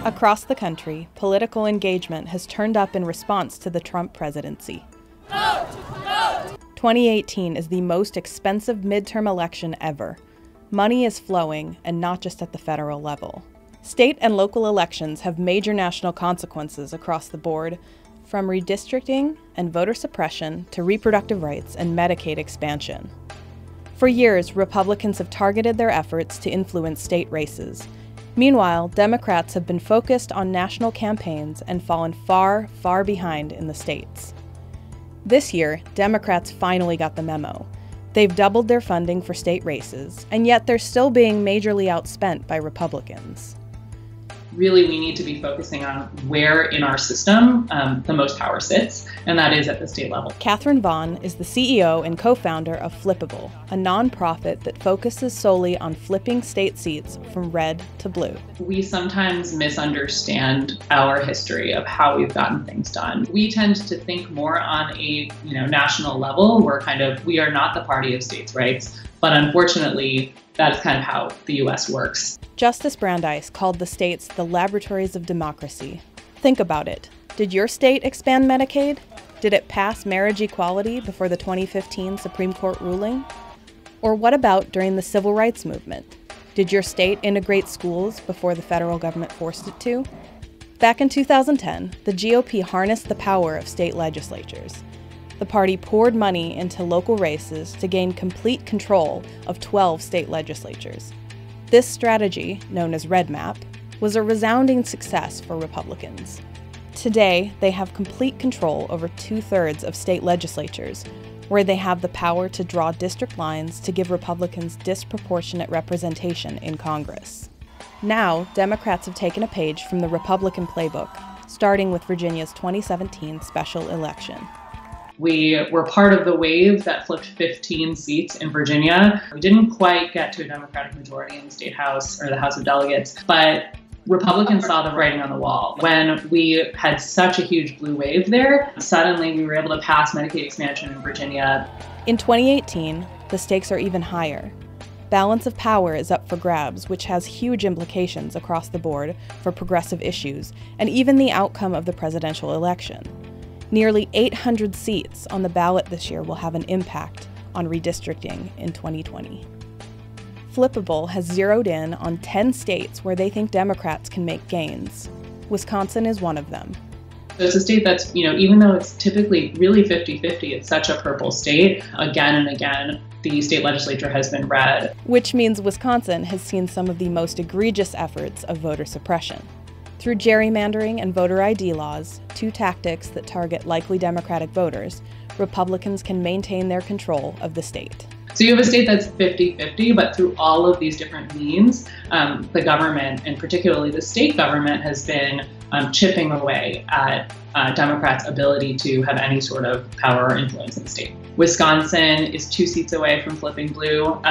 Across the country, political engagement has turned up in response to the Trump presidency. 2018 is the most expensive midterm election ever. Money is flowing, and not just at the federal level. State and local elections have major national consequences across the board, from redistricting and voter suppression to reproductive rights and Medicaid expansion. For years, Republicans have targeted their efforts to influence state races. Meanwhile, Democrats have been focused on national campaigns and fallen far, far behind in the states. This year, Democrats finally got the memo. They've doubled their funding for state races, and yet they're still being majorly outspent by Republicans. Really, we need to be focusing on where in our system the most power sits, and that is at the state level. Catherine Vaughn is the CEO and co-founder of Flippable, a nonprofit that focuses solely on flipping state seats from red to blue. We sometimes misunderstand our history of how we've gotten things done. We tend to think more on a national level. We are not the party of states' rights, but unfortunately, that is kind of how the U.S. works. Justice Brandeis called the states the laboratories of democracy. Think about it. Did your state expand Medicaid? Did it pass marriage equality before the 2015 Supreme Court ruling? Or what about during the Civil Rights Movement? Did your state integrate schools before the federal government forced it to? Back in 2010, the GOP harnessed the power of state legislatures. The party poured money into local races to gain complete control of 12 state legislatures. This strategy, known as Red Map, was a resounding success for Republicans. Today, they have complete control over 2/3 of state legislatures, where they have the power to draw district lines to give Republicans disproportionate representation in Congress. Now, Democrats have taken a page from the Republican playbook, starting with Virginia's 2017 special election. We were part of the wave that flipped 15 seats in Virginia. We didn't quite get to a Democratic majority in the state house or the House of Delegates, but Republicans saw the writing on the wall. When we had such a huge blue wave there, suddenly we were able to pass Medicaid expansion in Virginia. In 2018, the stakes are even higher. Balance of power is up for grabs, which has huge implications across the board for progressive issues and even the outcome of the presidential election. Nearly 800 seats on the ballot this year will have an impact on redistricting in 2020. Flippable has zeroed in on 10 states where they think Democrats can make gains. Wisconsin is one of them. It's a state that's, even though it's typically really 50-50, it's such a purple state. Again and again, the state legislature has been red. Which means Wisconsin has seen some of the most egregious efforts of voter suppression. Through gerrymandering and voter ID laws, two tactics that target likely Democratic voters, Republicans can maintain their control of the state. So you have a state that's 50-50, but through all of these different means, the government, and particularly the state government, has been chipping away at Democrats' ability to have any sort of power or influence in the state. Wisconsin is 2 seats away from flipping blue.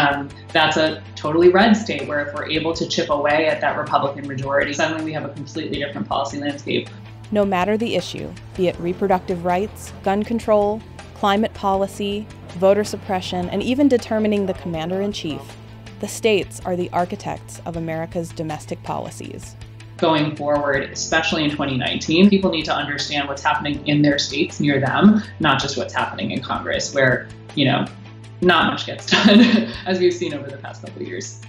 That's a totally red state where if we're able to chip away at that Republican majority, suddenly we have a completely different policy landscape. No matter the issue, be it reproductive rights, gun control, climate policy, voter suppression, and even determining the commander-in-chief, the states are the architects of America's domestic policies. Going forward, especially in 2019, people need to understand what's happening in their states near them, not just what's happening in Congress, where, not much gets done, as we've seen over the past couple of years.